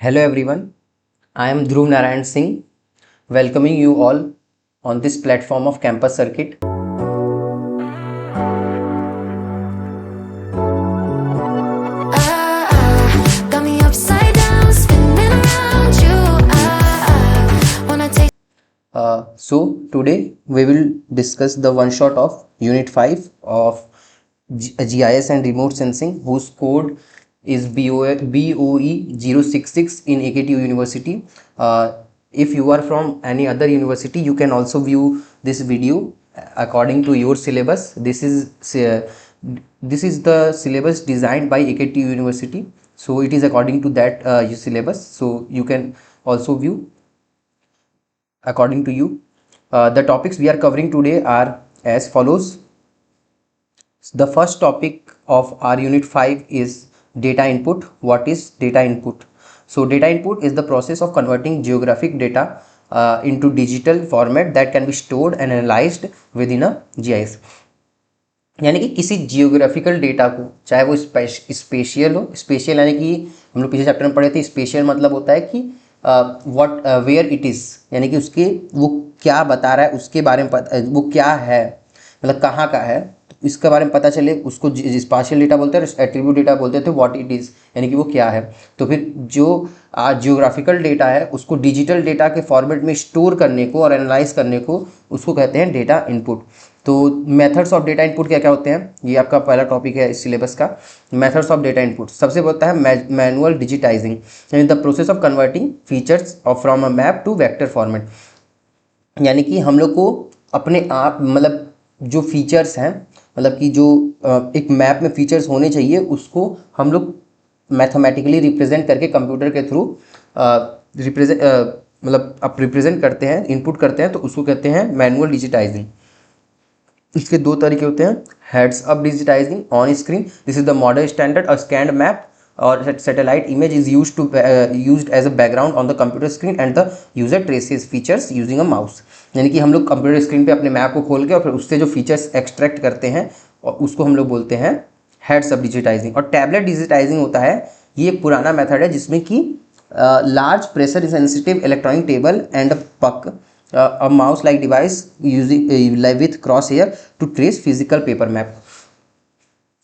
Hello everyone, I am Dhruv Narayan Singh, welcoming you all on this platform of Campus Circuit. Got me upside down, spinning around you. Wanna take. So today we will discuss the one shot of Unit 5 of GIS and Remote Sensing, whose code is BOE066 in AKTU University. If you are from any other university, you can also view this video according to your syllabus. This is the syllabus designed by AKTU University, so it is according to that syllabus. So you can also view according to you. The topics we are covering today are as follows. The first topic of our unit 5 is data input. What is data input? So data input is the process of converting geographic data into digital format that can be stored and analyzed within a GIS. यानी कि किसी geographical data को, चाहे वो special हो, special यानी कि हम लोग पिछले चैप्टर में पढ़े थे, स्पेशियल मतलब होता है कि व्हाट वेयर इट इज़, यानी कि उसके वो क्या बता रहा है, उसके बारे में वो क्या है, मतलब कहाँ का है, तो इसके बारे में पता चले, उसको स्पेशियल डेटा बोलते हैं, एट्रीब्यूट डेटा बोलते थे, व्हाट इट इज़ यानी कि वो क्या है। तो फिर जो जियोग्राफिकल डेटा है उसको डिजिटल डेटा के फॉर्मेट में स्टोर करने को और एनालाइज करने को उसको कहते हैं डेटा इनपुट। तो मेथड्स ऑफ डेटा इनपुट क्या क्या होते हैं, ये आपका पहला टॉपिक है इस सिलेबस का। मेथड्स ऑफ डेटा इनपुट सबसे होता है मैनुअल डिजिटाइजिंग, यानी the process of converting features from a map to vector format. यानी कि हम लोग को अपने आप मतलब जो फीचर्स हैं, मतलब कि जो एक मैप में फीचर्स होने चाहिए, उसको हम लोग मैथमेटिकली रिप्रेजेंट करके कंप्यूटर के थ्रू मतलब आप रिप्रेजेंट करते हैं, इनपुट करते हैं, तो उसको कहते हैं मैनुअल डिजिटाइजिंग। इसके दो तरीके होते हैं, heads up digitising on screen, this is the modern standard, a scanned map और satellite image is used as a background on the computer screen and the user traces features using a mouse. यानी कि हम लोग computer screen पे अपने map को खोल के और फिर उससे जो फीचर्स एक्सट्रैक्ट करते हैं और उसको हम लोग बोलते हैं हेड्स अप डिजिटाइजिंग। और टैबलेट डिजिटाइजिंग होता है, ये एक पुराना मेथड है जिसमें कि large pressure sensitive electronic table and पक a mouse like device using with crosshair to trace physical paper map।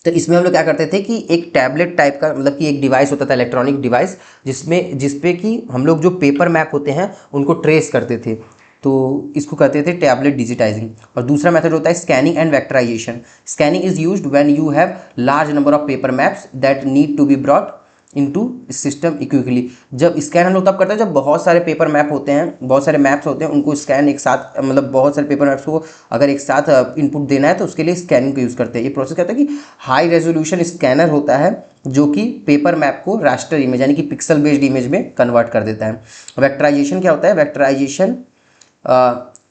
तो इसमें हम लोग क्या करते थे कि एक टैबलेट टाइप का, मतलब कि एक डिवाइस होता था, इलेक्ट्रॉनिक डिवाइस, जिसपे कि हम लोग जो पेपर मैप होते हैं उनको ट्रेस करते थे, तो इसको कहते थे टैबलेट डिजिटाइजिंग। और दूसरा मेथड होता है scanning and vectorisation. Scanning is used when you have large number of paper maps that need to be brought into system quickly. जब स्कैन हम लोग तब करते हैं जब बहुत सारे पेपर मैप होते हैं, बहुत सारे मैप्स होते हैं, उनको स्कैन एक साथ, मतलब बहुत सारे पेपर मैप्स को अगर एक साथ इनपुट देना है तो उसके लिए स्कैनिंग का यूज़ करते हैं। ये प्रोसेस कहता है कि हाई रेजोल्यूशन स्कैनर होता है जो कि पेपर मैप को रास्टर इमेज यानी कि पिक्सल बेस्ड इमेज में कन्वर्ट कर देता है। वेक्टराइजेशन क्या होता है, वेक्टराइजेशन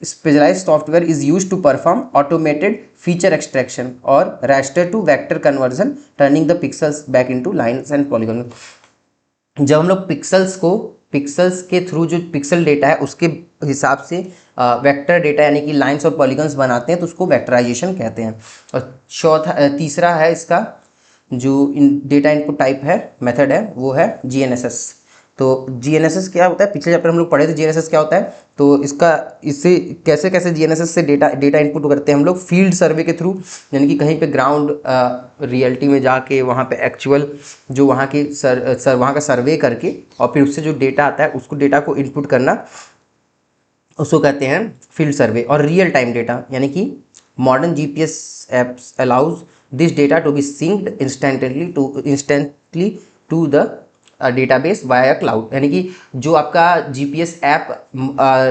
specialized software is used to perform automated feature extraction or raster to vector conversion, turning the pixels back into lines and polygons। जब हम लोग पिक्सल्स के थ्रू जो पिक्सल डेटा है उसके हिसाब से वेक्टर डेटा यानी कि लाइंस और पॉलीगन्स बनाते हैं, तो उसको वेक्टराइजेशन कहते हैं। और तीसरा है इसका जो डेटा इनपुट टाइप है, मेथड है, वो है GNSS। तो GNSS क्या होता है, पिछले चैप्टर हम लोग पढ़े थे GNSS क्या होता है। तो इससे कैसे कैसे GNSS से डेटा इनपुट करते हैं हम लोग, फील्ड सर्वे के थ्रू, यानी कि कहीं पे ग्राउंड रियलिटी में जाके वहाँ पे एक्चुअल जो वहाँ के वहाँ का सर्वे करके और फिर उससे जो डेटा आता है उसको डेटा को इनपुट करना, उसको कहते हैं फील्ड सर्वे। और रियल टाइम डेटा यानी कि modern GPS apps allows this data to be synced instantly to the database via cloud. यानी कि जो आपका GPS app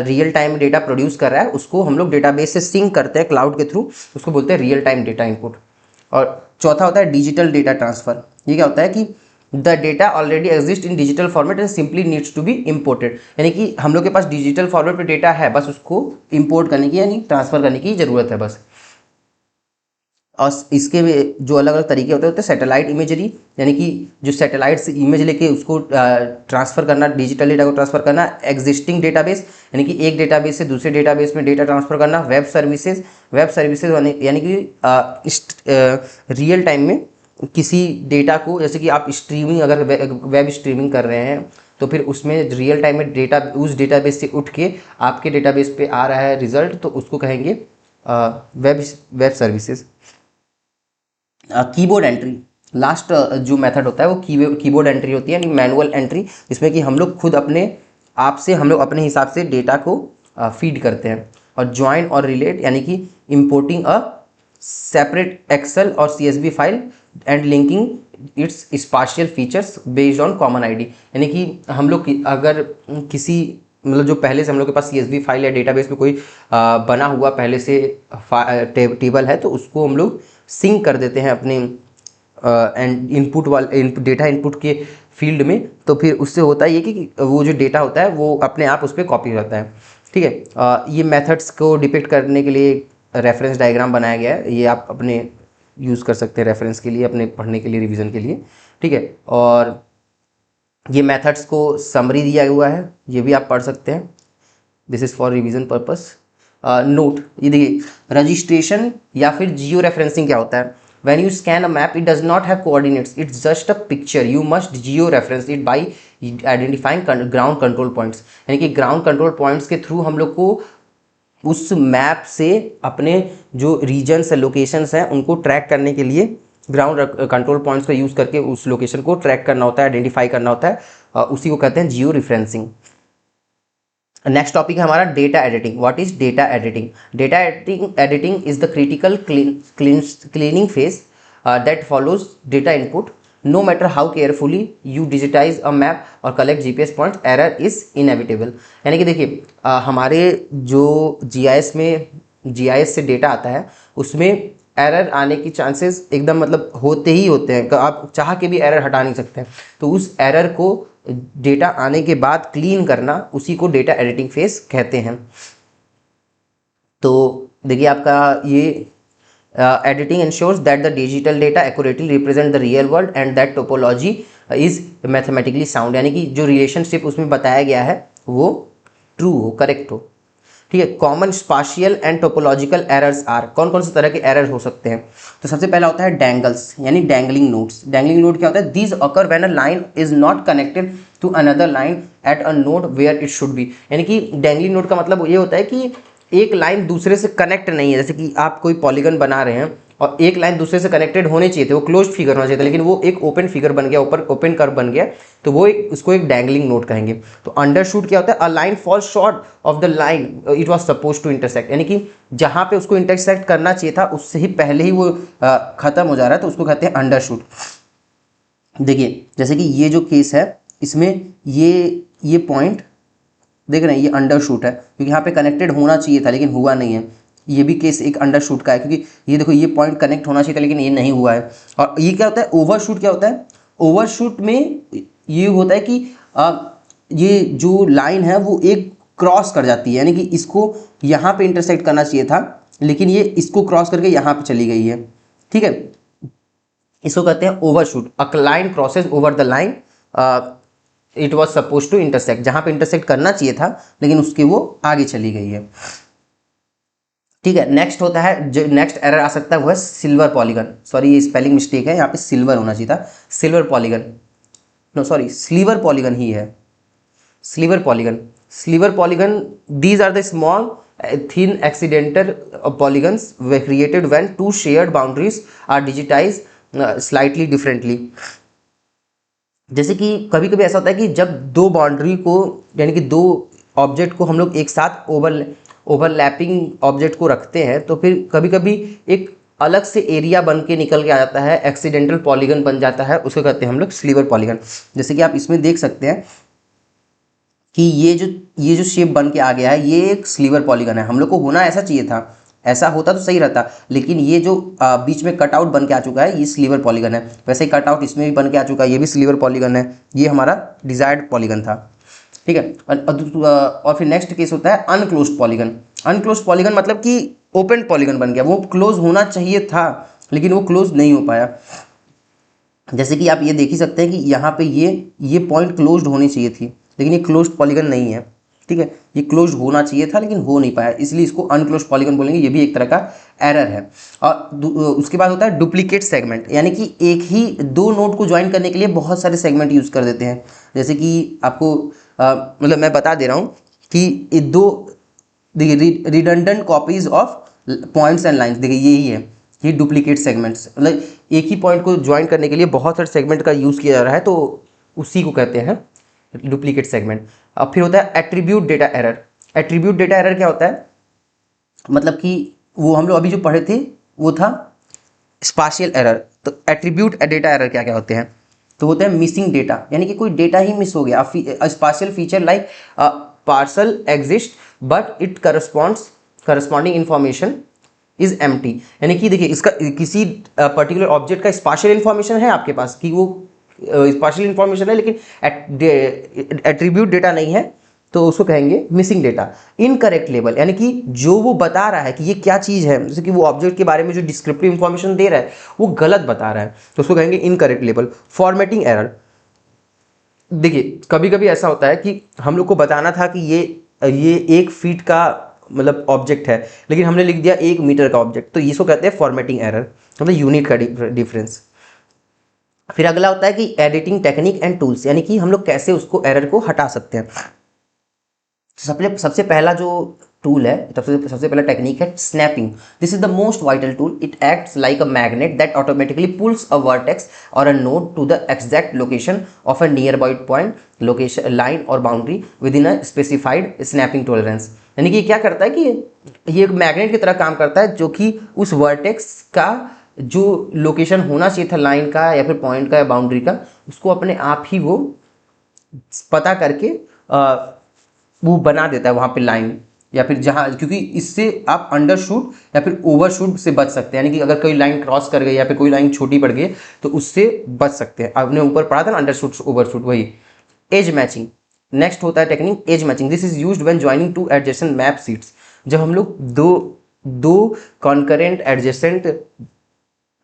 real time data produce कर रहा है उसको हम लोग डेटाबेस से सिंक करते हैं क्लाउड के थ्रू, उसको बोलते हैं रियल टाइम डेटा इनपुट। और चौथा होता है डिजिटल डेटा ट्रांसफर। ये क्या होता है कि the data already exist in digital format and simply needs to be imported. यानी कि हम लोग के पास डिजिटल फॉर्मेट पे डेटा है, बस उसको इम्पोर्ट करने की यानी ट्रांसफर करने की ज़रूरत है बस। और इसके जो अलग अलग तरीके होते हैं सैटेलाइट इमेजरी, यानी कि जो सैटेलाइट से इमेज लेके उसको ट्रांसफ़र करना, डिजिटल डेटा को ट्रांसफ़र करना। एग्जिस्टिंग डेटाबेस यानी कि एक डेटाबेस से दूसरे डेटाबेस में डेटा ट्रांसफ़र करना। वेब सर्विसेज यानी कि रियल टाइम में किसी डेटा को, जैसे कि आप स्ट्रीमिंग, अगर वेब स्ट्रीमिंग कर रहे हैं तो फिर उसमें रियल टाइम में डेटा उस डेटाबेस से उठ के आपके डेटाबेस पे आ रहा है रिजल्ट, तो उसको कहेंगे web services. Keyboard entry, last जो मेथड होता है वो कीबोर्ड एंट्री होती है, यानी मैनुअल एंट्री, जिसमें कि हम लोग खुद अपने आप से हम लोग अपने हिसाब से डेटा को फीड करते हैं। और ज्वाइन और रिलेट, यानी कि इंपोर्टिंग अ सेपरेट एक्सेल और CSV file and linking its spatial features based on common ID, यानी कि हम लोग अगर किसी मतलब जो पहले से हम लोग के पास CSV फाइल या डेटाबेस में कोई बना हुआ पहले से टेबल है, तो उसको हम लोग सिंक कर देते हैं अपने इनपुट वाले डेटा इनपुट के फील्ड में, तो फिर उससे होता है ये कि वो जो डेटा होता है वो अपने आप उस पर कॉपी हो जाता है। ठीक है, ये मेथड्स को डिपिक्ट करने के लिए रेफरेंस डायग्राम बनाया गया है, ये आप अपने यूज़ कर सकते हैं रेफरेंस के लिए, अपने पढ़ने के लिए, रिवीजन के लिए। ठीक है, और ये मेथड्स को समरी दिया हुआ है, ये भी आप पढ़ सकते हैं, this is for revision purpose. Note, ये देखिए रजिस्ट्रेशन या फिर जियो रेफरेंसिंग क्या होता है। When you scan a map, it does not have coordinates, it's just a picture. You must geo reference it by identifying ground control points, यानी कि ground control points के थ्रू हम लोग को उस मैप से अपने जो रीजन्स है, लोकेशंस हैं, उनको ट्रैक करने के लिए ग्राउंड कंट्रोल पॉइंट्स का यूज़ करके उस लोकेशन को ट्रैक करना होता है, आइडेंटिफाई करना होता है, उसी को कहते हैं जियो रेफरेंसिंग। नेक्स्ट टॉपिक है हमारा data editing. What is data editing? Data editing is the critical cleaning phase that follows data input. No matter how carefully you digitise a map और collect GPS point, error is inevitable. यानी कि देखिए हमारे जो GIS से data आता है उसमें एरर आने की चांसेस एकदम मतलब होते ही होते हैं, आप चाह के भी एरर हटा नहीं सकते हैं। तो उस एरर को डेटा आने के बाद क्लीन करना, उसी को डेटा एडिटिंग फेज कहते हैं। तो देखिए आपका ये editing ensures that the digital data accurately represent the real world and that topology is mathematically sound, यानी कि जो रिलेशनशिप उसमें बताया गया है वो ट्रू हो, करेक्ट हो। ठीक है, common spatial and topological errors are, कौन कौन से तरह के एरर हो सकते हैं? तो सबसे पहला होता है डैंगल्स, यानी डैंगलिंग नोड्स। डैंगलिंग नोड क्या होता है? These occur when a line is not connected to another line at a node where it should be, यानी कि डैंगलिंग नोड का मतलब ये होता है कि एक लाइन दूसरे से कनेक्ट नहीं है। जैसे कि आप कोई पॉलीगन बना रहे हैं और एक लाइन दूसरे से कनेक्टेड होने चाहिए थे, वो क्लोज्ड फिगर होना चाहिए था, लेकिन वो एक ओपन फिगर बन गया, ऊपर ओपन कर्व बन गया, तो वो उसको एक डैंगलिंग नोड कहेंगे। तो अंडरशूट क्या होता है? A line fall short of the line it was suppose to intersect, यानी कि जहां पे उसको इंटरसेक्ट करना चाहिए था उससे ही पहले ही वो खत्म हो जा रहा है, तो उसको कहते हैं अंडरशूट। देखिए जैसे कि ये जो केस है इसमें ये पॉइंट देख रहे हैं, ये अंडरशूट है क्योंकि यहाँ पे कनेक्टेड होना चाहिए था लेकिन हुआ नहीं है। ये भी केस एक अंडरशूट का है क्योंकि ये देखो ये पॉइंट कनेक्ट होना चाहिए था लेकिन ये नहीं हुआ है। और ये क्या होता है? ओवरशूट क्या होता है? ओवरशूट में ये होता है कि ये जो लाइन है वो एक क्रॉस कर जाती है, यानी कि इसको यहाँ पे इंटरसेक्ट करना चाहिए था लेकिन ये इसको क्रॉस करके यहाँ पे चली गई है। ठीक है, इसको कहते हैं overshoot. A line crosses over the line it was suppose to intersect, जहां पे इंटरसेक्ट करना चाहिए था लेकिन उसके वो आगे चली गई है। ठीक है, नेक्स्ट होता है, जो नेक्स्ट एरर आ सकता है वो है सिल्वर पॉलीगन। सॉरी ये स्पेलिंग मिस्टेक है, यहाँ पे सिल्वर होना चाहिए था, silver polygon, no sorry sliver polygon ही है, sliver polygon. Sliver polygon, these are the small thin accidental polygons were created when two shared boundaries are digitized slightly differently। जैसे कि कभी कभी ऐसा होता है कि जब दो बाउंड्री को यानी कि दो ऑब्जेक्ट को हम लोग एक साथ ओवरलैपिंग ऑब्जेक्ट को रखते हैं तो फिर कभी कभी एक अलग से एरिया बन के निकल के आ जाता है, एक्सीडेंटल पॉलीगन बन जाता है, उसको कहते हैं हम लोग स्लीवर पॉलीगन। जैसे कि आप इसमें देख सकते हैं कि ये जो शेप बन के आ गया है ये एक स्लीवर पॉलीगन है। हम लोग को होना ऐसा चाहिए था, ऐसा होता तो सही रहता, लेकिन ये जो बीच में कटआउट बन के आ चुका है ये स्लीवर पॉलीगन है। वैसे ही कटआउट इसमें भी बन के आ चुका है, ये भी स्लीवर पॉलीगन है, ये हमारा डिजायर्ड पॉलीगन था। ठीक है, और फिर नेक्स्ट केस होता है अनक्लोज्ड पॉलीगन। अनक्लोज्ड पॉलीगन मतलब कि ओपन पॉलीगन बन गया, वो क्लोज होना चाहिए था लेकिन वो क्लोज नहीं हो पाया। जैसे कि आप ये देख ही सकते हैं कि यहाँ पे ये पॉइंट क्लोज्ड होनी चाहिए थी लेकिन ये क्लोज्ड पॉलीगन नहीं है। ठीक है, ये क्लोज होना चाहिए था लेकिन हो नहीं पाया, इसलिए इसको अनक्लोज्ड पॉलीगन बोलेंगे। ये भी एक तरह का एरर है। और उसके बाद होता है डुप्लीकेट सेगमेंट, यानी कि एक ही दो नोड को ज्वाइन करने के लिए बहुत सारे सेगमेंट यूज कर देते हैं। जैसे कि आपको मतलब मैं बता दे रहा हूँ कि ये दो redundant copies of points and lines, देखिए यही है, ये डुप्लीकेट सेगमेंट्स, मतलब एक ही पॉइंट को ज्वाइन करने के लिए बहुत सारे सेगमेंट का यूज़ किया जा रहा है, तो उसी को कहते हैं डुप्लीकेट सेगमेंट। अब फिर होता है attribute data error. Attribute data error क्या होता है, मतलब कि वो हम लोग अभी जो पढ़े थे वो था स्पाशियल एरर। तो एट्रीब्यूट डेटा एरर क्या क्या होते हैं, तो होते हैं मिसिंग डेटा, यानी कि कोई डेटा ही मिस हो गया। Spatial feature like parcel exist but it corresponding information is empty, यानी कि देखिए इसका किसी पर्टिकुलर ऑब्जेक्ट का स्पाशियल इंफॉर्मेशन है आपके पास कि वो स्पाशियल इंफॉर्मेशन है, लेकिन एट्रीब्यूट डेटा नहीं है, तो उसको कहेंगे मिसिंग डेटा। इनकरेक्ट लेबल, यानी कि जो वो बता रहा है कि ये क्या चीज़ है, जैसे कि वो ऑब्जेक्ट के बारे में जो डिस्क्रिप्टिव इंफॉर्मेशन दे रहा है वो गलत बता रहा है, तो उसको कहेंगे इनकरेक्ट लेबल। फॉर्मेटिंग एरर, देखिए कभी कभी ऐसा होता है कि हम लोग को बताना था कि ये 1 फीट का मतलब ऑब्जेक्ट है, लेकिन हमने लिख दिया 1 मीटर का ऑब्जेक्ट, तो इसको कहते हैं फॉर्मेटिंग एरर, मतलब यूनिट का डिफरेंस। फिर अगला होता है कि एडिटिंग टेक्निक एंड टूल्स, यानी कि हम लोग कैसे उसको एरर को हटा सकते हैं। सबसे पहला जो टूल है, सबसे पहला टेक्निक है snapping. This is the most vital tool. It acts like a magnet that automatically pulls a vertex और a node to the exact location of a nearby point, location, line और boundary within a specified snapping tolerance. यानी कि क्या करता है कि ये एक मैग्नेट की तरह काम करता है, जो कि उस वर्टेक्स का जो लोकेशन होना चाहिए था लाइन का या फिर पॉइंट का या बाउंड्री का, उसको अपने आप ही वो पता करके वो बना देता है वहाँ पे लाइन, या फिर जहाँ, क्योंकि इससे आप अंडरशूट या फिर ओवरशूट से बच सकते हैं, यानी कि अगर कोई लाइन क्रॉस कर गई या फिर कोई लाइन छोटी पड़ गई तो उससे बच सकते हैं। आपने ऊपर पढ़ा था ना अंडरशूट ओवरशूट, वही। एज मैचिंग, नेक्स्ट होता है technique edge matching. This is used when joining to adjacent map sheets. जब हम लोग दो कॉन्करेंट एडजेसेंट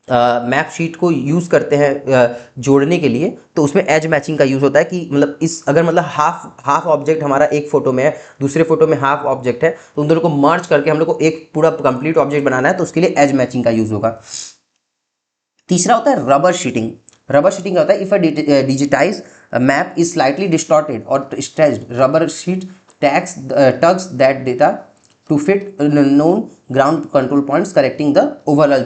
मैप शीट को यूज़ करते हैं जोड़ने के लिए, तो उसमें एज मैचिंग का यूज़ होता है कि मतलब अगर मतलब हाफ ऑब्जेक्ट हमारा एक फोटो में है, दूसरे फोटो में हाफ ऑब्जेक्ट है, तो उन दोनों को मर्ज करके हम लोग को एक पूरा कंप्लीट ऑब्जेक्ट बनाना है, तो उसके लिए एज मैचिंग का यूज़ होगा। तीसरा होता है रबर शीटिंग। रबर शीटिंग क्या होता है, if a digitise map is slightly distorted और stretched, rubber sheet tugs that data to fit known ground control points correcting the overall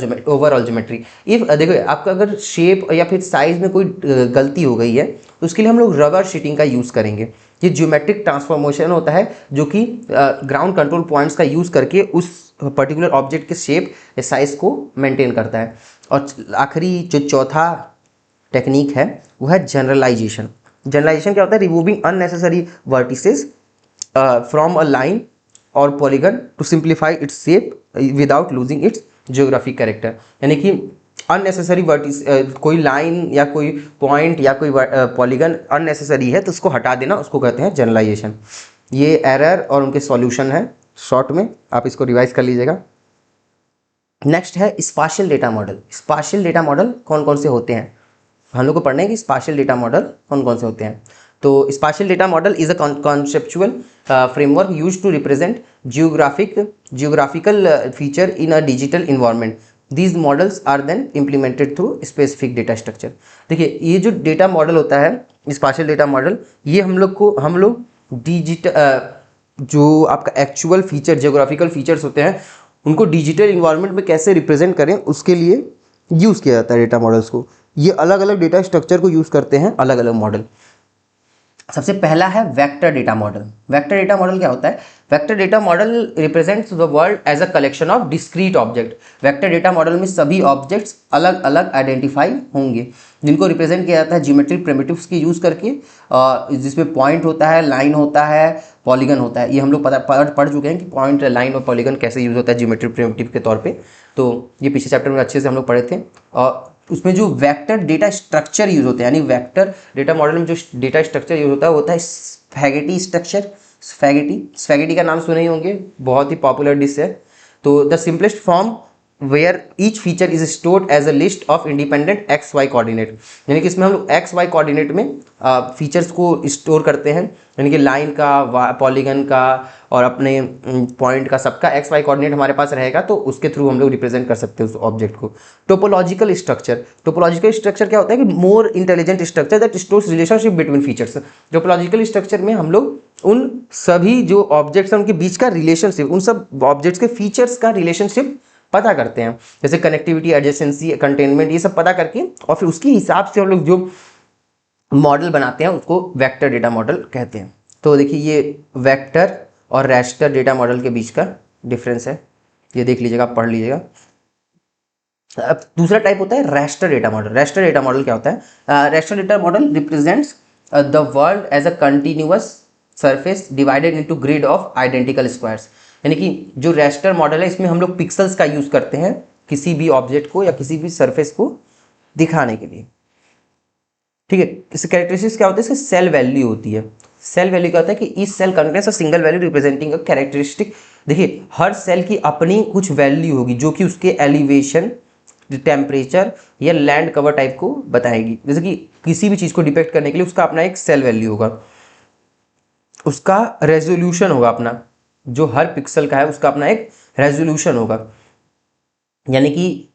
geometry। if देखो आपका अगर शेप या फिर साइज में कोई गलती हो गई है, तो उसके लिए हम लोग रबर शीटिंग का यूज़ करेंगे। ये ज्योमेट्रिक ट्रांसफॉर्मेशन होता है जो कि ग्राउंड कंट्रोल पॉइंट्स का यूज़ करके उस पर्टिकुलर ऑब्जेक्ट के शेप या साइज को मेंटेन करता है। और आखिरी जो चौथा टेक्निक है वो है जनरलाइजेशन। जनरलाइजेशन क्या होता है, removing unnecessary vertices from a line और polygon to simplify its shape without losing its geographic character. यानी कि अननेसेसरी वर्टिस, कोई लाइन या कोई पॉइंट या कोई पॉलीगन अननेसेसरी है तो उसको हटा देना, उसको कहते हैं जनरलाइजेशन। ये एरर और उनके सॉल्यूशन है शॉर्ट में, आप इसको रिवाइज कर लीजिएगा। नेक्स्ट है spatial data model. Spatial data model कौन कौन से होते हैं, हम लोग को पढ़ना है कि स्पाशियल डेटा मॉडल कौन कौन से होते हैं। तो spatial data model is a conceptual framework used to represent geographical feature in a digital environment. These models are then implemented through specific data structure. देखिए ये जो डेटा मॉडल होता है स्पाशियल डेटा मॉडल, ये हम लोग जो आपका एक्चुअल फीचर जियोग्राफिकल फीचर्स होते हैं उनको डिजिटल इन्वायरमेंट में कैसे रिप्रेजेंट करें उसके लिए यूज़ किया जाता है डेटा मॉडल्स को। ये अलग अलग डेटा स्ट्रक्चर को यूज़ करते हैं अलग अलग मॉडल। सबसे पहला है vector data model. Vector data model क्या होता है, vector data model represents the world as a collection of discrete object. Vector data model में सभी ऑब्जेक्ट्स अलग अलग आइडेंटिफाई होंगे, जिनको रिप्रेजेंट किया जाता है ज्योमेट्रिक प्रिमिटिव्स की यूज़ करके, जिसमें पॉइंट होता है, लाइन होता है, पॉलीगन होता है। ये हम लोग पढ़ चुके हैं कि पॉइंट, लाइन और पॉलीगन कैसे यूज़ होता है ज्योमेट्रिक प्रिमिटिव के तौर पर, तो ये पिछले चैप्टर में अच्छे से हम लोग पढ़े थे। और उसमें जो वेक्टर डेटा स्ट्रक्चर यूज होते हैं, यानी वेक्टर डेटा मॉडल में जो डेटा स्ट्रक्चर यूज होता है वो होता है स्पैगेटी स्ट्रक्चर। स्पैगेटी का नाम सुने ही होंगे, बहुत ही पॉपुलर डिश है। तो the simplest form where each feature is stored as a list of independent X Y coordinate, यानी कि इसमें हम लोग एक्स वाई कोऑर्डिनेट में फीचर्स को स्टोर करते हैं, यानी कि लाइन का, पॉलीगन का और अपने पॉइंट का, सबका एक्स वाई कोऑर्डिनेट हमारे पास रहेगा, तो उसके थ्रू हम लोग रिप्रेजेंट कर सकते हैं उस ऑब्जेक्ट को। टोपोलॉजिकल स्ट्रक्चर क्या होता है कि more intelligent structure that stores relationship between features. Topological structure में हम लोग उन सभी जो ऑब्जेक्ट्स हैं उनके बीच का रिलेशनशिप, उन सब ऑब्जेक्ट्स के फीचर्स का रिलेशनशिप पता करते हैं, जैसे कनेक्टिविटी, एडजेसेंसी, कंटेनमेंट, ये सब पता करके और फिर उसके हिसाब से हम लोग जो मॉडल बनाते हैं उसको वेक्टर डेटा मॉडल कहते हैं। तो देखिए ये वेक्टर और रैस्टर डेटा मॉडल के बीच का डिफरेंस है, ये देख लीजिएगा, आप पढ़ लीजिएगा। अब दूसरा टाइप होता है raster data model. Raster data model क्या होता है? Raster data model represents the world as a continuous surface divided into grid of identical squares, यानी कि जो रैस्टर मॉडल है इसमें हम लोग पिक्सल्स का यूज करते हैं किसी भी ऑब्जेक्ट को या किसी भी सरफेस को दिखाने के लिए, ठीक है। इसके कैरेक्टरिस्टिक्स क्या होते हैं? इसकी सेल वैल्यू होती है। सेल वैल्यू क्या होता है कि इस cell contains a single value representing a characteristic. देखिए हर सेल की अपनी कुछ वैल्यू होगी जो कि उसके एलिवेशन, टेम्परेचर या लैंड कवर टाइप को बताएगी। जैसे कि किसी भी चीज़ को डिपेक्ट करने के लिए उसका अपना एक सेल वैल्यू होगा, उसका रेजोल्यूशन होगा अपना, जो हर पिक्सल का है उसका अपना एक रेजोल्यूशन होगा, यानी कि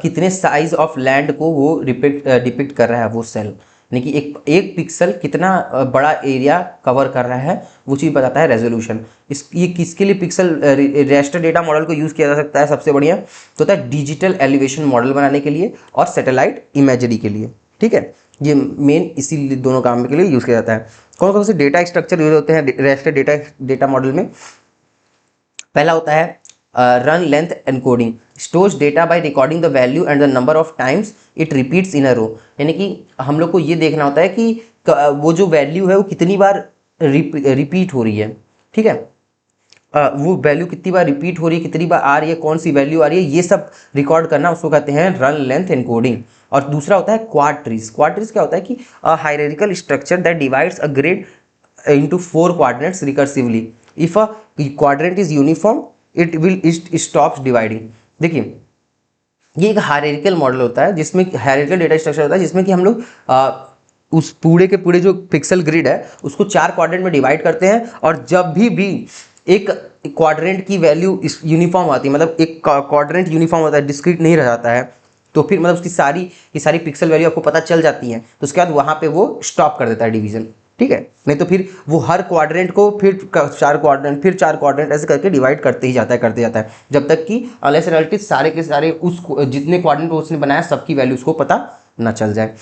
कितने साइज ऑफ लैंड को वो डिपिक्ट कर रहा है वो सेल, यानी कि एक पिक्सल कितना बड़ा एरिया कवर कर रहा है वो चीज़ बताता है रेजोल्यूशन। ये किसके लिए पिक्सल रैस्टर डेटा मॉडल को यूज़ किया जा सकता है? सबसे बढ़िया तो होता है डिजिटल एलिवेशन मॉडल बनाने के लिए और सैटेलाइट इमेजरी के लिए, ठीक है। ये मेन इसी दोनों काम के लिए यूज़ किया जाता है। कौन कौन से डेटा स्ट्रक्चर यूज होते हैं रैस्टर डेटा मॉडल में? पहला होता है run length encoding, stores data by recording the value and the number of times it repeats in a row, यानी कि हम लोग को ये देखना होता है कि वो जो वैल्यू है वो कितनी बार रिपीट हो रही है, ठीक है। वो वैल्यू कितनी बार रिपीट हो रही है, कितनी बार आ रही है, कौन सी वैल्यू आ रही है, ये सब रिकॉर्ड करना उसको कहते हैं रन लेंथ एनकोडिंग। और दूसरा होता है क्वाड ट्रीज। क्वाड ट्रीज क्या होता है कि hierarchical structure that divides a grid into 4 quadrants recursively. If a quadrant is uniform, it stops dividing. देखिए ये एक हायरार्किकल मॉडल होता है जिसमें हायरार्किकल डेटा स्ट्रक्चर होता है जिसमें कि हम लोग उस पूरे के पूरे जो पिक्सल ग्रिड है उसको 4 क्वाड्रेंट में डिवाइड करते हैं, और जब भी एक क्वाड्रेंट की वैल्यू यूनिफॉर्म आती है, मतलब एक क्वाड्रेंट यूनिफॉर्म होता है, डिस्क्रीट नहीं रह जाता है, तो फिर मतलब उसकी सारी पिक्सल वैल्यू आपको पता चल जाती है, तो उसके बाद वहाँ पे वो स्टॉप कर देता है डिवीजन, ठीक है। नहीं तो फिर वो हर क्वाड्रेंट को फिर 4 क्वाड्रेंट, फिर 4 क्वाड्रेंट ऐसे करके डिवाइड करते ही जाता है जब तक कि अनलेस एंड अनटिल सारे के सारे उस जितने क्वाड्रेंट उसने बनाया सबकी वैल्यू उसको पता ना चल जाए।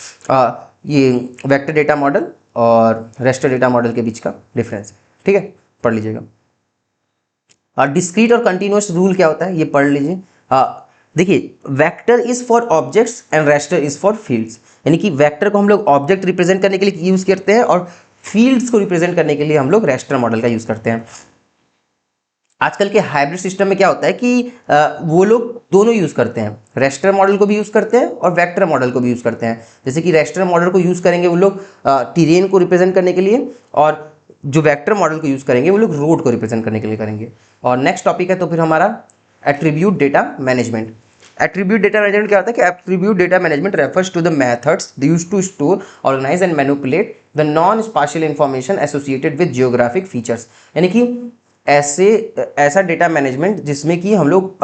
ये वेक्टर डेटा मॉडल और रैस्टर डेटा मॉडल के बीच का डिफरेंस है, ठीक है, पढ़ लीजिएगा। डिस्क्रीट और कंटिन्यूअस रूल क्या होता है ये पढ़ लीजिए। देखिए vector is for objects and raster is for fields, यानी कि वेक्टर को हम लोग ऑब्जेक्ट रिप्रेजेंट करने के लिए यूज करते हैं और फील्ड्स को रिप्रेजेंट करने के लिए हम लोग रैस्टर मॉडल का यूज करते हैं। आजकल के हाइब्रिड सिस्टम में क्या होता है कि वो लोग दोनों यूज करते हैं, रैस्टर मॉडल को भी यूज करते हैं और वेक्टर मॉडल को भी यूज करते हैं। जैसे कि रैस्टर मॉडल को यूज करेंगे वो लोग टेरेन को रिप्रेजेंट करने के लिए, और जो वेक्टर मॉडल को यूज करेंगे वो लोग रोड को रिप्रेजेंट करने के लिए करेंगे। और नेक्स्ट टॉपिक है तो फिर हमारा attribute data management. Attribute data management क्या होता है कि attribute data management refers to the methods used to store, organise and manipulate the non spatial information associated with geographic features, यानी कि ऐसा डेटा मैनेजमेंट जिसमें कि हम लोग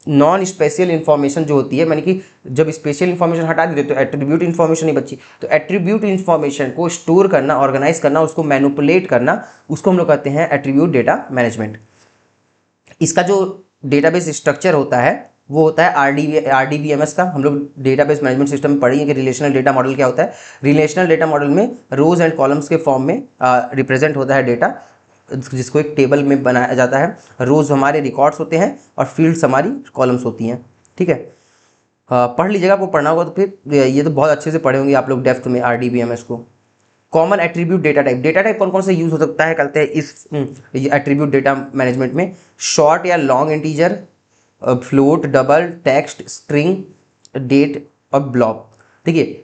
नॉन स्पेशियल इंफॉर्मेशन जो होती है, यानी कि जब स्पेशल इंफॉर्मेशन हटा देते तो एट्रीब्यूट इंफॉर्मेशन ही बची, तो एट्रीब्यूट इंफॉर्मेशन को स्टोर करना, ऑर्गेनाइज करना, उसको मैनिपुलेट करना, उसको हम लोग कहते हैं एट्रीब्यूट डेटा मैनेजमेंट। इसका जो डेटाबेस स्ट्रक्चर होता है वो होता है RDBMS का। हम लोग डेटाबेस मैनेजमेंट सिस्टम में पढ़ेंगे कि रिलेशनल डेटा मॉडल क्या होता है। रिलेशनल डेटा मॉडल में रोज एंड कॉलम्स के फॉर्म में रिप्रेजेंट होता है डेटा, जिसको एक टेबल में बनाया जाता है। रोज हमारे रिकॉर्ड्स होते हैं और फील्ड्स हमारी कॉलम्स होती हैं, ठीक है। पढ़ लीजिएगा, आपको पढ़ना होगा तो फिर ये तो बहुत अच्छे से पढ़े होंगे आप लोग डेप्थ में RDBMS को। कॉमन एट्रीब्यूट डेटा टाइप कौन कौन से यूज हो सकता है कहते हैं इस एट्रीब्यूट डेटा मैनेजमेंट में? शॉर्ट या long integer, float, double, text, string, date और ब्लॉक। देखिए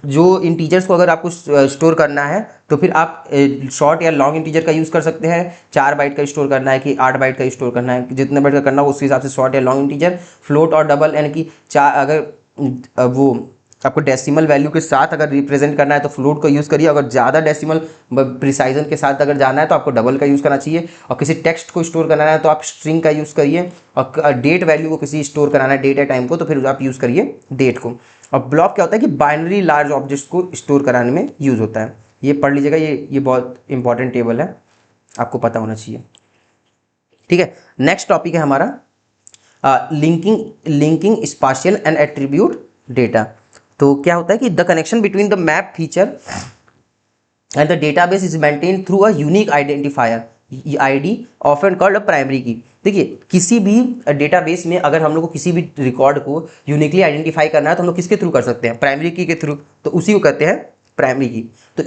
जो इंटीजर्स को अगर आपको स्टोर करना है तो फिर आप शॉर्ट या लॉन्ग इंटीजर का यूज़ कर सकते हैं। 4 बाइट का स्टोर करना है कि 8 बाइट का स्टोर करना है, जितने बाइट का करना हो उस हिसाब से शॉर्ट या लॉन्ग इंटीजर। फ्लोट और डबल यानी कि चार, अगर वो आपको डेसिमल वैल्यू के साथ अगर रिप्रेजेंट करना है तो फ्लोट का यूज़ करिए, अगर ज़्यादा डेसिमल प्रिसाइजन के साथ अगर जाना है तो आपको डबल का यूज़ करना चाहिए। और किसी टेक्स्ट को स्टोर करना है तो आप स्ट्रिंग का यूज़ करिए, और डेट वैल्यू को किसी स्टोर कराना है डेट या टाइम को तो फिर आप यूज़ करिए डेट को। और ब्लॉक क्या होता है कि बाइनरी लार्ज ऑब्जेक्ट्स को स्टोर कराने में यूज़ होता है। ये पढ़ लीजिएगा, ये बहुत इंपॉर्टेंट टेबल है, आपको पता होना चाहिए। ठीक है, नेक्स्ट टॉपिक है हमारा linking spatial and attribute data. तो क्या होता है कि the connection between the map feature and the database is maintain through a unique identifier ID often called a primary की। देखिए किसी भी डेटाबेस में अगर हम लोग को किसी भी रिकॉर्ड को यूनिकली आइडेंटिफाई करना है तो हम लोग किसके थ्रू कर सकते हैं? प्राइमरी की के थ्रू। तो उसी को कहते हैं प्राइमरी की। तो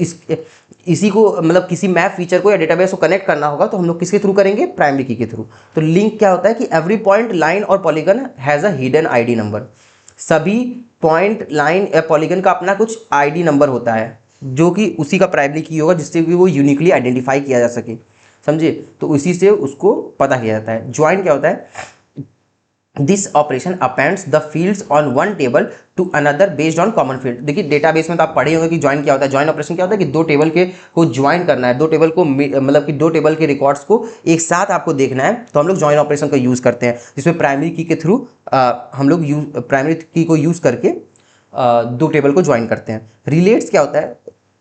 इसी को मतलब किसी मैप फीचर को या डेटाबेस को कनेक्ट करना होगा तो हम लोग किसके थ्रू करेंगे? प्राइमरी की के थ्रू। तो लिंक क्या होता है कि एवरी पॉइंट, लाइन और polygon has a hidden ID number. सभी पॉइंट, लाइन या पॉलीगन का अपना कुछ आईडी नंबर होता है जो कि उसी का प्राइमरी की होगा, जिससे कि वो यूनिकली आइडेंटिफाई किया जा सके, समझे? तो उसी से उसको पता किया जाता है। ज्वाइन क्या होता है? This operation appends the fields on one table to another based on common field. देखिए डेटाबेस में तो आप पढ़े होंगे कि ज्वाइन क्या होता है। ज्वाइन ऑपरेशन क्या होता है कि दो टेबल के को ज्वाइन करना है, दो टेबल को मतलब कि दो टेबल के रिकॉर्ड्स को एक साथ आपको देखना है, तो हम लोग ज्वाइन ऑपरेशन का यूज़ करते हैं, जिसमें प्राइमरी की के थ्रू हम लोग प्राइमरी की को यूज़ करके दो टेबल को ज्वाइन करते हैं। रिलेट्स क्या होता है?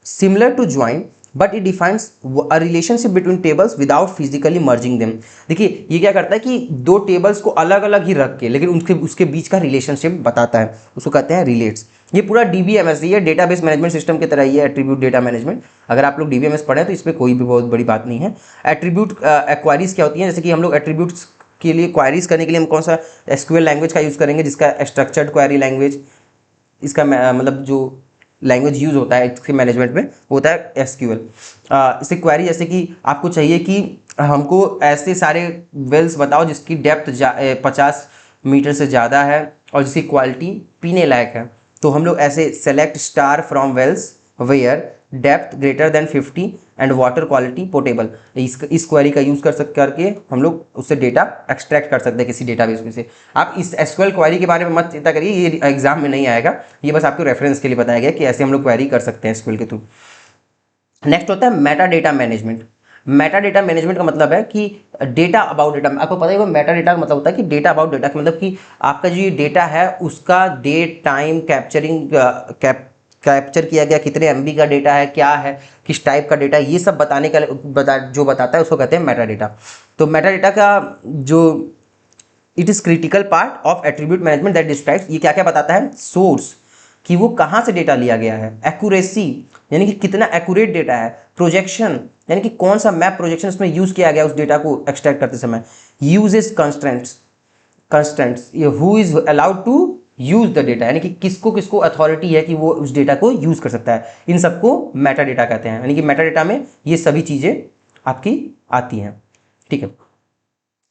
Similar to join but it defines a relationship between tables without physically merging them. देखिए ये क्या करता है कि दो टेबल्स को अलग अलग ही रख के लेकिन उसके बीच का रिलेशनशिप बताता है, उसको कहते हैं रिलेट्स। ये पूरा डीबीएमएस, ये डेटाबेस मैनेजमेंट सिस्टम की तरह ही है, एट्रीब्यूट डेटा मैनेजमेट। अगर आप लोग डीबीएमएस पढ़े तो इसमें कोई भी बहुत बड़ी बात नहीं है। एट्रीब्यूट क्वारीज क्या होती हैं? जैसे कि हम लोग एट्रीब्यूट्स के लिए क्वारीज करने के लिए हम कौन सा एसक्यूएल लैंग्वेज का यूज़ करेंगे, जिसका स्ट्रक्चर्ड क्वेरी लैंग्वेज, इसका मतलब जो लैंग्वेज यूज़ होता है इसके मैनेजमेंट में होता है एसक्यूएल। इससे क्वेरी जैसे कि आपको चाहिए कि हमको ऐसे सारे वेल्स बताओ जिसकी डेप्थ 50 मीटर से ज़्यादा है और जिसकी क्वालिटी पीने लायक है, तो हम लोग ऐसे select star from wells where depth greater than 50 and water quality portable. इस क्वेरी का यूज़ करके हम लोग उससे डेटा एक्सट्रैक्ट कर सकते हैं किसी डेटाबेस में से। आप इस एसक्यूएल क्वेरी के बारे में मत चिंता करिए, ये एग्जाम में नहीं आएगा, ये बस आपको रेफरेंस के लिए बताया गया कि ऐसे हम लोग क्वेरी कर सकते हैं एसक्यूएल के थ्रू। नेक्स्ट होता है Meta data management. Meta data management का मतलब है कि डेटा अबाउट डेटा। आपको पता ही होगा मेटा डेटा का मतलब होता है कि डेटा अबाउट डेटा का मतलब कि आपका जो ये डेटा है उसका डेट, टाइम, कैप्चर किया गया, कितने एमबी का डेटा है, क्या है, किस टाइप का डेटा है, ये सब बताने का जो बताता है उसको कहते हैं मेटा डेटा। तो मेटा डेटा का जो it is critical part of attribute management that describes, ये क्या क्या बताता है? सोर्स, कि वो कहाँ से डेटा लिया गया है, एक्यूरेसी यानी कि कितना एक्यूरेट डेटा है, प्रोजेक्शन यानी कि कौन सा मैप प्रोजेक्शन इसमें यूज़ किया गया उस डेटा को एक्सट्रैक्ट करते समय, यूजेस कंस्ट्रेंट्स, ये who is allowed to use the data यानी कि किसको किसको अथॉरिटी है कि वो उस डेटा को यूज कर सकता है, इन सबको मेटा डेटा कहते हैं। यानी कि मेटा डेटा में ये सभी चीज़ें आपकी आती हैं। ठीक है,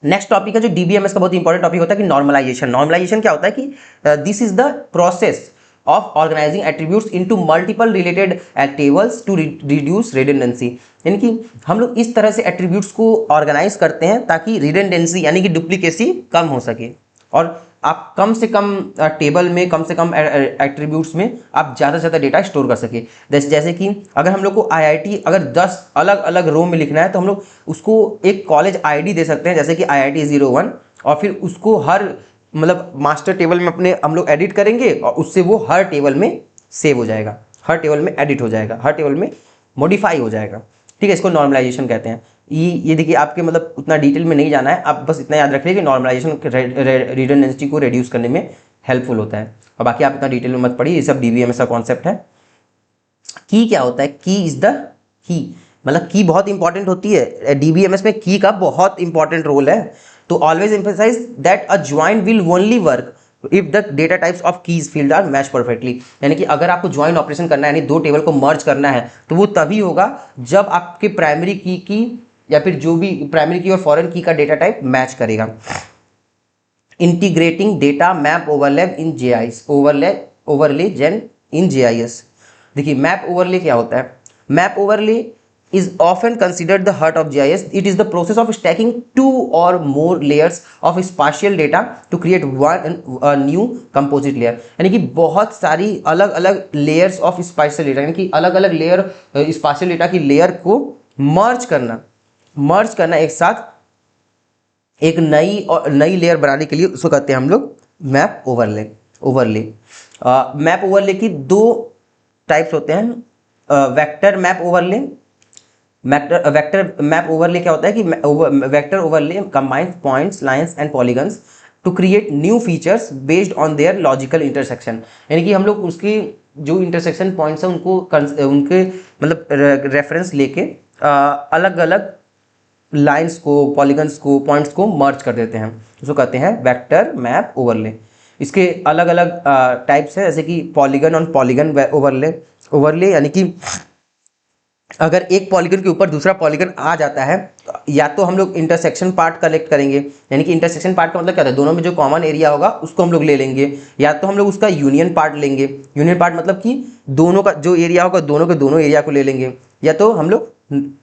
नेक्स्ट टॉपिक है जो डीबीएमएस का बहुत इंपॉर्टेंट टॉपिक होता है कि नॉर्मलाइजेशन। नॉर्मलाइजेशन क्या होता है कि this is the process of organizing attributes into multiple related tables to reduce redundancy। यानी कि हम लोग इस तरह से एट्रीब्यूट्स को ऑर्गेनाइज करते हैं ताकि रिडेंडेंसी यानी कि डुप्लीकेसी कम हो सके, और आप कम से कम टेबल में, कम से कम एट्रीब्यूट्स में आप ज़्यादा से ज़्यादा डेटा स्टोर कर सके। जैसे कि अगर हम लोग को IIT अगर 10 अलग अलग रो में लिखना है तो हम लोग उसको एक कॉलेज ID दे सकते हैं, जैसे कि IIT 01, और फिर उसको हर मतलब मास्टर टेबल में अपने हम लोग एडिट करेंगे और उससे वो हर टेबल में सेव हो जाएगा, हर टेबल में एडिट हो जाएगा, हर टेबल में मॉडिफाई हो जाएगा। ठीक है, इसको नॉर्मलाइजेशन कहते हैं। ये देखिए आपके मतलब उतना डिटेल में नहीं जाना है, आप बस इतना याद रखिए कि नॉर्मलाइजेशन रिडंडेंसी को रिड्यूस करने में हेल्पफुल होता है, और बाकी आप इतना डिटेल में मत पढ़िए, ये सब डीबीएमएस का कॉन्सेप्ट है। की क्या होता है? की इज द की, मतलब की बहुत इंपॉर्टेंट होती है डीबीएमएस में, की का बहुत इंपॉर्टेंट रोल है। तो always emphasise that a join will only work if the data types of keys field are match perfectly. यानी कि अगर आपको ज्वाइन ऑपरेशन करना है, यानी दो टेबल को मर्ज करना है, तो वो तभी होगा जब आपके प्राइमरी की या फिर जो भी प्राइमरी की और फॉरेन की का डेटा टाइप मैच करेगा। Integrating data map overlap in GIS, overlap overlay जेन इन GIS। देखिए मैप ओवरले क्या होता है? Map overlay is often considered the heart of GIS. It is the process of stacking two or more layers of spatial data to create a new composite layer। यानी कि बहुत सारी अलग अलग layers of spatial data, यानी कि अलग अलग layer spatial data की layer को merge करना एक साथ एक नई लेयर बनाने के लिए उसको कहते हैं हम लोग मैप ओवरले। मैप ओवरले की दो टाइप्स होते हैं, vector map overlay. Vector map overlay क्या होता है कि vector overlay combines points, lines and polygons to create new features based on their logical intersection. यानी कि हम लोग उसकी जो इंटरसेक्शन पॉइंट्स हैं उनको उनके मतलब रेफरेंस लेके अलग अलग लाइंस को, पॉलीगन्स को, पॉइंट्स को मर्ज कर देते हैं, उसको कहते हैं वेक्टर मैप ओवरले। इसके अलग अलग टाइप्स है, जैसे कि पॉलीगन ऑन पॉलीगन ओवरले यानी कि अगर एक पॉलीगन के ऊपर दूसरा पॉलीगन आ जाता है या तो हम लोग इंटरसेक्शन पार्ट कलेक्ट करेंगे, यानी कि इंटरसेक्शन पार्ट का मतलब क्या होता है, दोनों में जो कॉमन एरिया होगा उसको हम लोग ले लेंगे, या तो हम लोग उसका यूनियन पार्ट लेंगे। यूनियन पार्ट मतलब कि दोनों का जो एरिया होगा दोनों के दोनों एरिया को ले लेंगे, या तो हम लोग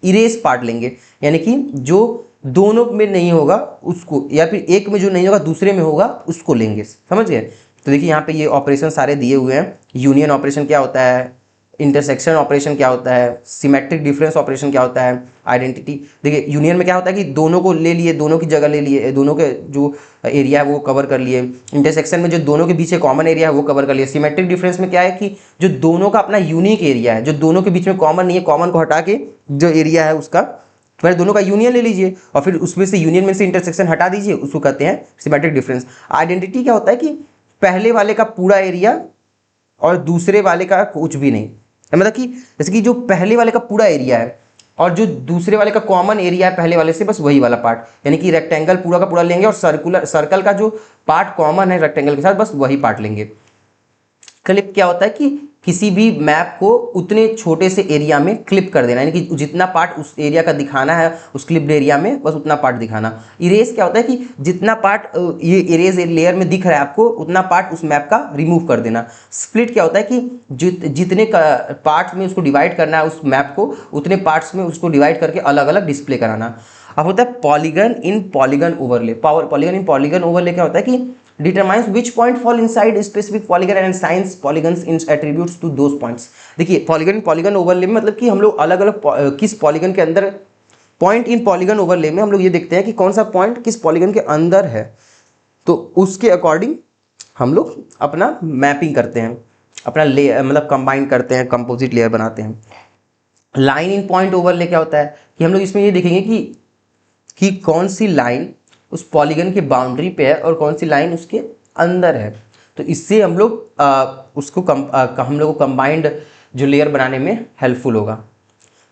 इरेज पार्ट लेंगे, यानी कि जो दोनों में नहीं होगा उसको, या फिर एक में जो नहीं होगा दूसरे में होगा उसको लेंगे। समझ गए? तो देखिए यहाँ पे ये ऑपरेशन सारे दिए हुए हैं। यूनियन ऑपरेशन क्या होता है, इंटरसेक्शन ऑपरेशन क्या होता है, सिमेट्रिक डिफरेंस ऑपरेशन क्या होता है, आइडेंटिटी। देखिए यूनियन में क्या होता है कि दोनों को ले लिए, दोनों की जगह ले लिए, दोनों के जो एरिया है वो कवर कर लिए। इंटरसेक्शन में जो दोनों के बीच कॉमन एरिया है वो कवर कर लिए। सिमेट्रिक डिफरेंस में क्या है कि जो दोनों का अपना यूनिक एरिया है, जो दोनों के बीच में कॉमन नहीं है, कॉमन को हटा के जो एरिया है उसका पहले दोनों का यूनियन ले लीजिए और फिर उसमें से यूनियन में से इंटरसेक्शन हटा दीजिए, उसको कहते हैं सिमेट्रिक डिफरेंस। आइडेंटिटी क्या होता है कि पहले वाले का पूरा एरिया और दूसरे वाले का कुछ भी नहीं, मतलब कि जैसे कि जो पहले वाले का पूरा एरिया है और जो दूसरे वाले का कॉमन एरिया है पहले वाले से, बस वही वाला पार्ट, यानी कि रेक्टेंगल पूरा का पूरा लेंगे और सर्कल का जो पार्ट कॉमन है रेक्टेंगल के साथ बस वही पार्ट लेंगे। क्लिप क्या होता है कि किसी भी मैप को उतने छोटे से एरिया में क्लिप कर देना, यानी कि जितना पार्ट उस एरिया का दिखाना है उस क्लिप्ड एरिया में बस उतना पार्ट दिखाना। इरेज क्या होता है कि जितना पार्ट ये इरेज लेयर में दिख रहा है आपको उतना पार्ट उस मैप का रिमूव कर देना। स्प्लिट क्या होता है कि जितने पार्ट्स में उसको डिवाइड करना है उस मैप को, उतने पार्ट्स में उसको डिवाइड करके अलग अलग डिस्प्ले कराना। अब होता है पॉलीगन इन पॉलीगन ओवरले। पॉलीगन इन पॉलीगन ओवरले क्या होता है कि determines which point fall inside specific polygon and assigns polygons in attributes to those points। देखिए पॉलीगन ओवरले में मतलब कि हम लोग अलग अलग किस पॉलीगन के अंदर, पॉइंट इन पॉलीगन ओवरले में हम लोग ये देखते हैं कि कौन सा पॉइंट किस पॉलीगन के अंदर है, तो उसके अकॉर्डिंग हम लोग अपना मैपिंग करते हैं, अपना लेयर मतलब कंबाइन करते हैं, कंपोजिट लेयर बनाते हैं। लाइन इन पॉइंट ओवरले क्या होता है कि हम लोग इसमें ये देखेंगे कि कौन सी लाइन उस पॉलीगन के बाउंड्री पे है और कौन सी लाइन उसके अंदर है, तो इससे हम लोग हम लोग को कंबाइंड जो लेयर बनाने में हेल्पफुल होगा।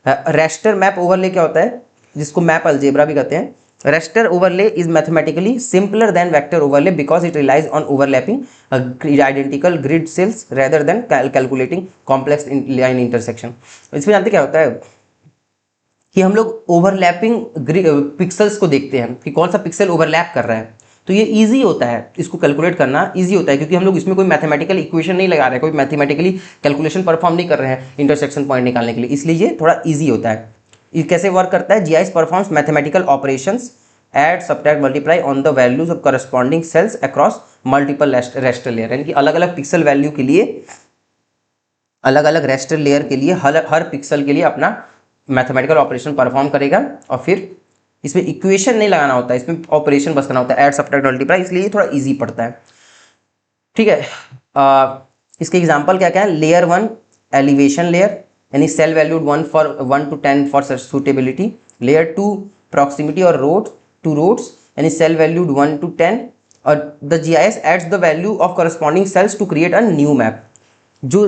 रेस्टर मैप ओवरले क्या होता है, जिसको मैप अलजेब्रा भी कहते हैं। Raster overlay is mathematically simpler than vector overlay because it relies on overlapping identical grid cells rather than calculating complex line intersection. इसमें जानते क्या होता है कि हम लोग ओवरलैपिंग पिक्सल्स को देखते हैं कि कौन सा पिक्सल ओवरलैप कर रहा है, तो ये इजी होता है, इसको कैलकुलेट करना इजी होता है क्योंकि हम लोग इसमें कोई मैथमेटिकल इक्वेशन नहीं लगा रहे हैं, कोई मैथमेटिकली कैलकुलेशन परफॉर्म नहीं कर रहे हैं इंटरसेक्शन पॉइंट निकालने के लिए, इसलिए ये थोड़ा ईजी होता है। ये कैसे वर्क करता है, GIS performs mathematical operations add subtract multiply on the values of corresponding cells across multiple raster layer, यानी कि अलग अलग पिक्सल वैल्यू के लिए, अलग अलग रेस्टर लेयर के लिए हर पिक्सल के लिए अपना मैथमेटिकल ऑपरेशन परफॉर्म करेगा और फिर इसमें इक्वेशन नहीं लगाना होता है, इसमें ऑपरेशन बस करना होता है, ऐड सब्ट्रैक्ट मल्टीप्लाई, इसलिए ये थोड़ा इजी पड़ता है। ठीक है, इसके एग्जांपल क्या क्या है, लेयर 1 एलिवेशन लेयर यानी cell valued 1 to 10 for suitability, layer 2 proximity और रोड्स यानी सेल वैल्यूड 1 to 10, और the GIS adds the value of corresponding cells to create a new map. जो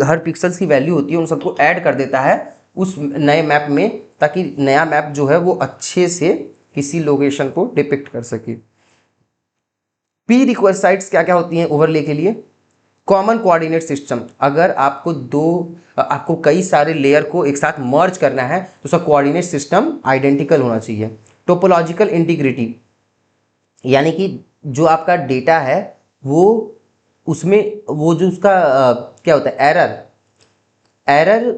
हर पिक्सल्स की वैल्यू होती है उन सबको ऐड कर देता है उस नए मैप में, ताकि नया मैप जो है वो अच्छे से किसी लोकेशन को डिपिक्ट कर सके। पी रिक्वेस्ट क्या क्या होती हैं ओवरले के लिए, कॉमन कोऑर्डिनेट सिस्टम। अगर आपको कई सारे लेयर को एक साथ मर्ज करना है तो उसका कोऑर्डिनेट सिस्टम आइडेंटिकल होना चाहिए। टोपोलॉजिकल इंटीग्रिटी यानी कि जो आपका डेटा है वो उसमें वो जो उसका क्या होता है error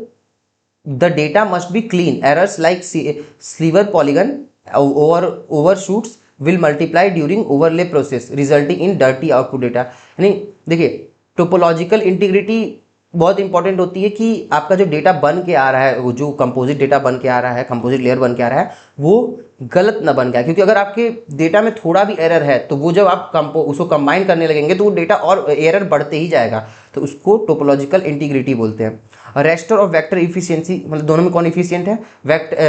the data must be clean, errors like sliver polygon overshoots will multiply during overlay process resulting in dirty output data. यानी देखिए टोपोलॉजिकल इंटीग्रिटी बहुत इंपॉर्टेंट होती है कि आपका जो डेटा बन के आ रहा है, वो जो कंपोजिट डेटा बन के आ रहा है, कंपोजिट लेयर बन के आ रहा है, वो गलत ना बन गया, क्योंकि अगर आपके डेटा में थोड़ा भी एरर है तो वो जब आप उसको कंबाइन करने लगेंगे तो वो डेटा और एरर बढ़ते ही जाएगा, तो उसको टोपोलॉजिकल इंटीग्रिटी बोलते हैं। रेस्टर और वेक्टर इफिशियंसी, मतलब दोनों में कौन इफिशियंट है?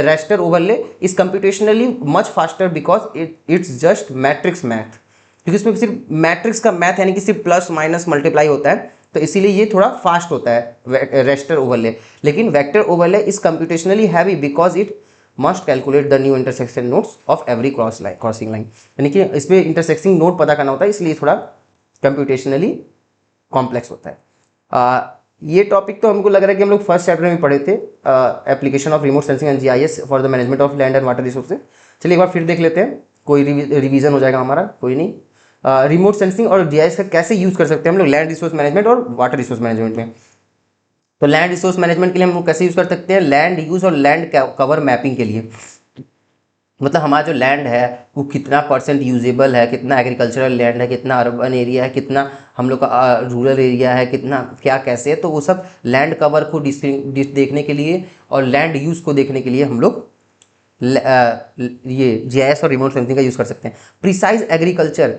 Raster overlay is computationally much faster because it's just matrix math, क्योंकि इसमें सिर्फ मैट्रिक्स का मैथ यानी कि सिर्फ प्लस माइनस मल्टीप्लाई होता है, तो इसीलिए ये थोड़ा फास्ट होता है रेस्टर ओवरले। लेकिन vector overlay is computationally heavy because it must calculate the new intersection nodes of every crossing line, यानी कि इसमें इंटरसेक्सिंग नोड पता करना होता है, इसलिए थोड़ा कंप्यूटेशनली कॉम्प्लेक्स होता है। ये टॉपिक तो हमको लग रहा है कि हम लोग फर्स्ट चैप्टर में पढ़े थे, application of remote sensing and GIS for the management of land and water resources. चलिए एक बार फिर देख लेते हैं, कोई रिवीजन हो जाएगा हमारा, कोई नहीं। रिमोट सेंसिंग और जीआईएस का कैसे यूज कर सकते हैं हम लोग लैंड रिसोर्स मैनेजमेंट और वाटर रिसोर्स मैनेजमेंट में। तो लैंड रिसोर्स मैनेजमेंट के लिए हम लोग कैसे यूज कर सकते हैं? लैंड यूज और लैंड कवर मैपिंग के लिए, मतलब हमारा जो लैंड है वो कितना परसेंट यूजेबल है, कितना एग्रीकल्चरल लैंड है, कितना अर्बन एरिया है, कितना हम लोग का रूरल एरिया है, कितना क्या कैसे है, तो वो सब लैंड कवर को देखने के लिए और लैंड यूज़ को देखने के लिए हम लोग ये जीआईएस और रिमोट सेंसिंग का यूज़ कर सकते हैं। प्रिसाइज एग्रीकल्चर,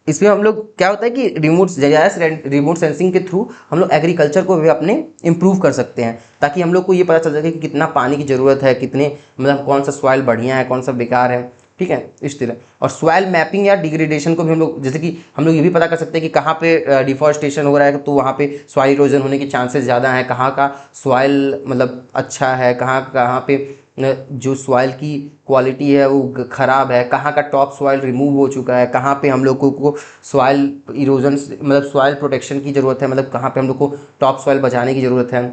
इसमें हम लोग क्या होता है कि जीआईएस रिमोट सेंसिंग के थ्रू हम लोग एग्रीकल्चर को भी अपने इम्प्रूव कर सकते हैं, ताकि हम लोग को ये पता चल सके कि कितना पानी की ज़रूरत है, कितने मतलब कौन सा सॉइल बढ़िया है, कौन सा बेकार है, ठीक है, इस तरह। और सॉइल मैपिंग या डिग्रेडेशन को भी हम लोग, जैसे कि हम लोग ये भी पता कर सकते हैं कि कहाँ पे डिफॉरेस्टेशन हो रहा है तो वहाँ पे सॉइल इरोजन होने के चांसेस ज़्यादा हैं, कहाँ का सॉइल मतलब अच्छा है, कहाँ पे जो सॉइल की क्वालिटी है वो ख़राब है, कहाँ का टॉप सॉइल रिमूव हो चुका है, कहाँ पे हम लोगों को सॉइल इरोजन मतलब सॉइल प्रोटेक्शन की ज़रूरत है, मतलब कहाँ पे हम लोग को टॉप सॉइल बचाने की ज़रूरत है।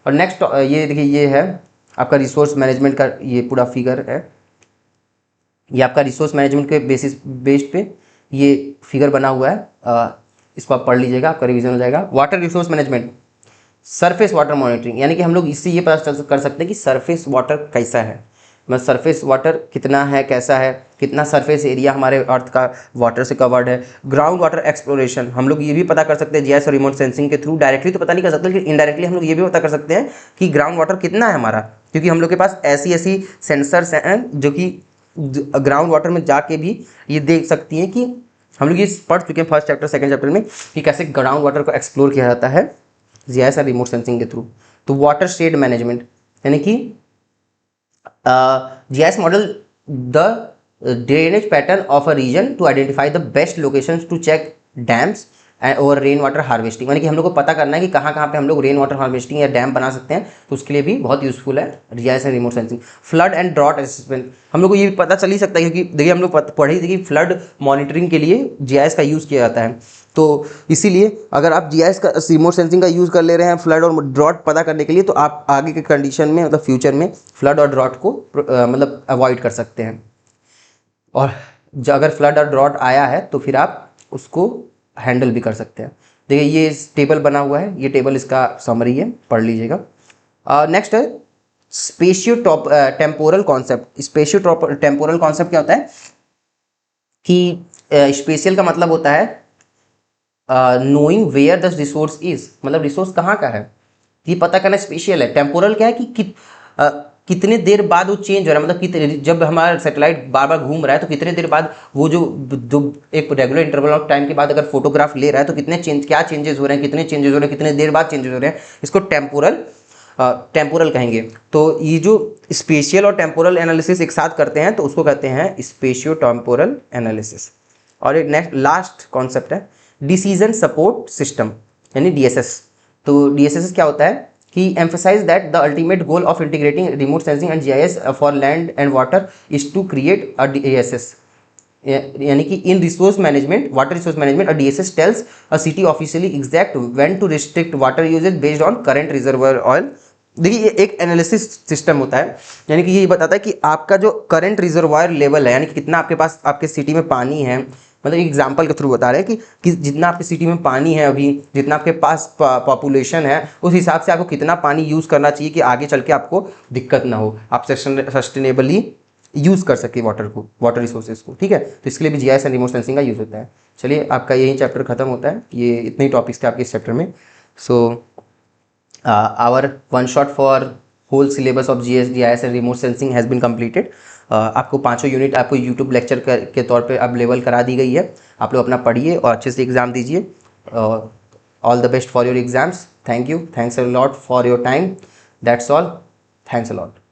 और नेक्स्ट ये देखिए, ये है आपका रिसोर्स मैनेजमेंट का ये पूरा फिगर है, ये आपका रिसोर्स मैनेजमेंट के बेस्ड पे ये फिगर बना हुआ है, इसको आप पढ़ लीजिएगा, आपका रिविजन हो जाएगा। Water resource management, surface water monitoring, यानी कि हम लोग इससे ये पता कर सकते हैं कि सरफेस वाटर कैसा है, मतलब सरफेस वाटर कितना है, कैसा है, कितना सरफेस एरिया हमारे अर्थ का वाटर से कवर्ड है। ग्राउंड वाटर एक्सप्लोरेशन, हम लोग ये भी पता कर सकते हैं जीआईएस और रिमोट सेंसिंग के थ्रू, डायरेक्टली तो पता नहीं कर सकते लेकिन इनडायरेक्टली हम लोग ये भी पता कर सकते हैं कि ग्राउंड वाटर कितना है हमारा, क्योंकि हम लोग के पास ऐसी सेंसर्स हैं जो कि ग्राउंड वाटर में जाके भी ये देख सकती हैं कि हम लोग ये पढ़ चुके हैं फर्स्ट चैप्टर सेकंड चैप्टर में कि कैसे ग्राउंड वाटर को एक्सप्लोर किया जाता है जीआईएस और रिमोट सेंसिंग के थ्रू। तो वाटर शेड मैनेजमेंट, यानी कि GIS model the drainage pattern of a region to identify the best locations to check dams और रेन वाटर हार्वेस्टिंग, यानी कि हम लोग को पता करना है कि कहाँ कहाँ पे हम लोग रेन वाटर हार्वेस्टिंग या डैम बना सकते हैं, तो उसके लिए भी बहुत यूजफुल है GIS and remote sensing. Flood and drought assessment, हम लोग को ये पता चल ही सकता है क्योंकि देखिए हम लोग पढ़े थे कि फ्लड मॉनिटरिंग के लिए जीआईएस का यूज़ किया जाता है, तो इसीलिए अगर आप जीआईएस का रिमोट सेंसिंग का यूज़ कर ले रहे हैं फ्लड और ड्रॉट पता करने के लिए, तो आप आगे के कंडीशन में मतलब फ्यूचर में फ्लड और ड्रॉट को मतलब अवॉइड कर सकते हैं। और अगर फ्लड और ड्रॉट आया है तो फिर आप उसको हैंडल भी कर सकते हैं। देखिए ये टेबल बना हुआ है, ये टेबल इसका समरी है, पढ़ लीजिएगा। नेक्स्ट है spatio temporal concept. Spatio temporal concept क्या होता है कि स्पेशियल का मतलब होता है knowing where the resource is, मतलब रिसोर्स कहाँ का है ये पता करना स्पेशियल है। टेम्पोरल क्या है कि कितने देर बाद वो चेंज हो रहा है, मतलब कितने, जब हमारा सैटेलाइट बार बार घूम रहा है तो कितने देर बाद वो जो एक रेगुलर इंटरवल ऑफ टाइम के बाद अगर फोटोग्राफ ले रहा है तो कितने क्या चेंजेस हो रहे हैं, कितने चेंजेस हो रहे हैं, कितने देर बाद चेंजेस हो रहे हैं, इसको टेम्पोरल कहेंगे। तो ये जो स्पेशियल और टेम्पोरल एनालिसिस एक साथ करते हैं तो उसको कहते हैं स्पेशियो टेम्पोरल एनालिसिस। और एक नेक्स्ट लास्ट कॉन्सेप्ट है डिसीजन सपोर्ट सिस्टम, यानी डीएसएस। तो डीएसएस क्या होता है कि emphasize that the ultimate goal of integrating remote sensing and GIS for land and water is to create a DSS, यानी कि in resource management, water resource management, a DSS tells a city officially exact when to restrict water usage based on current reservoir oil। देखिए ये एक analysis system होता है, यानी कि ये बताता है कि आपका जो करंट रिजर्वायर लेवल है, यानी कि कितना आपके पास आपके सिटी में पानी है, मतलब एग्जाम्पल के थ्रू बता रहे हैं कि जितना आपकी सिटी में पानी है अभी, जितना आपके पास पॉपुलेशन है, उस हिसाब से आपको कितना पानी यूज़ करना चाहिए कि आगे चल के आपको दिक्कत ना हो, आप सस्टेनेबली यूज़ कर सके वाटर को, वाटर रिसोर्सेज को। ठीक है, तो इसके लिए भी जीआईएस एंड रिमोट सेंसिंग का यूज़ होता है। चलिए, आपका यही चैप्टर खत्म होता है, ये इतने ही टॉपिक्स थे आपके इस चैप्टर में। So our one shot for whole syllabus of GIS and remote sensing has been completed. आपको 5 यूनिट आपको यूट्यूब लेक्चर के तौर पे अवेलेबल करा दी गई है। आप लोग अपना पढ़िए और अच्छे से एग्ज़ाम दीजिए। All the best for your exams. Thank you, thanks a lot for your time. That's all, thanks a lot.